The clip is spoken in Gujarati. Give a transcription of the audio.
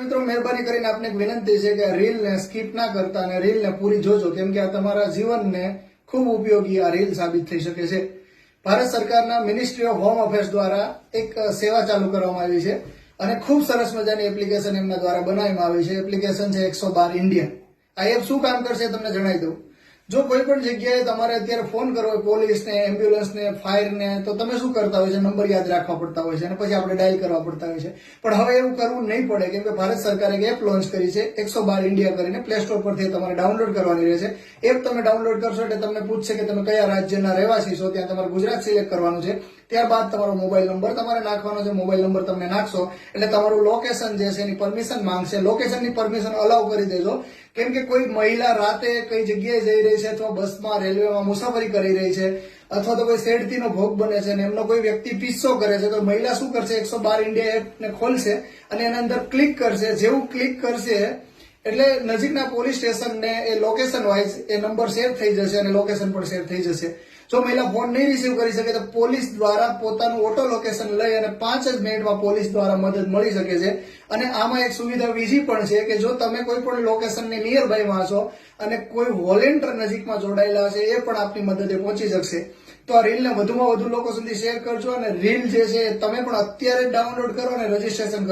મિત્રો મહેરબાની કરીને આપને એક વિનંતી છે કે રીલને સ્કીપ ના કરતા અને રીલને પૂરી જોજો, કેમ કે આ તમારા જીવનને ખૂબ ઉપયોગી આ રીલ સાબિત થઈ શકે છે. ભારત સરકારના મિનિસ્ટ્રી ઓફ હોમ અફેર્સ દ્વારા એક સેવા ચાલુ કરવામાં આવી છે અને ખૂબ સરસ મજાની એપ્લિકેશન એમના દ્વારા બનાવવામાં આવી છે. એપ્લિકેશન છે 112 ઇન્ડિયા. આ એપ શું કામ કરશે તમને જણાવી દઉં. જો કોઈ પણ જગ્યાએ તમારે અત્યારે ફોન કરવો હોય પોલીસને, એમ્બ્યુલન્સને, ફાયરને, તો તમે શું કરતા હોય છે? નંબર યાદ રાખવા પડતા હોય છે અને પછી આપણે ડાયલ કરવા પડતા હોય છે. પણ હવે એવું કરવું નહીં પડે, કેમ કે ભારત સરકારે એક એપ લોન્ચ કરી છે 112 ઇન્ડિયા કરીને. પ્લે સ્ટોર પરથી તમારે ડાઉનલોડ કરવાની રહેશે. એપ તમે ડાઉનલોડ કરશો એટલે તમને પૂછશે કે તમે કયા રાજ્યના રહેવાસી છો. ત્યાં તમારે ગુજરાત સિલેક્ટ કરવાનું છે. ત્યારબાદ તમારો મોબાઈલ નંબર તમારે નાખવાનો છે. મોબાઈલ નંબર તમને નાખશો એટલે તમારું લોકેશન જે છે એની પરમિશન માંગશે. લોકેશનની પરમિશન અલાઉ કરી દેજો, કેમ કે કોઈ મહિલા રાતે કઈ જગ્યાએ જઈ રહી છે અથવા બસમાં, રેલવેમાં મુસાફરી કરી રહી છે અથવા તો કોઈ શેડતીનો ભોગ બને છે અને એમનો કોઈ વ્યક્તિ પીસો કરે છે, તો મહિલા શું કરશે? 112 ઇન્ડિયા એપને ખોલશે અને એના અંદર ક્લિક કરશે. જેવું ક્લિક કરશે એટલે નજીકના પોલીસ સ્ટેશનને એ લોકેશન વાઇઝ એ નંબર શેર થઈ જશે અને લોકેશન પણ શેર થઈ જશે. જો મહિલા ફોન નહીં રિસીવ કરી શકે તો પોલીસ દ્વારા પોતાનું ઓટો લોકેશન લઈ અને 5 જ મિનિટમાં પોલીસ દ્વારા મદદ મળી શકે છે. અને આમાં એક સુવિધા બીજી પણ છે કે જો તમે કોઈ પણ લોકેશનની નિયર બાયમાં છો અને કોઈ વોલેન્ટિયર નજીકમાં જોડાયેલા હશે, એ પણ આપની મદદે પહોંચી શકશે. તો આ રીલને વધુમાં વધુ લોકો સુધી શેર કરજો અને રીલ જે છે તમે પણ અત્યારે જ ડાઉનલોડ કરો અને રજીસ્ટ્રેશન કરો.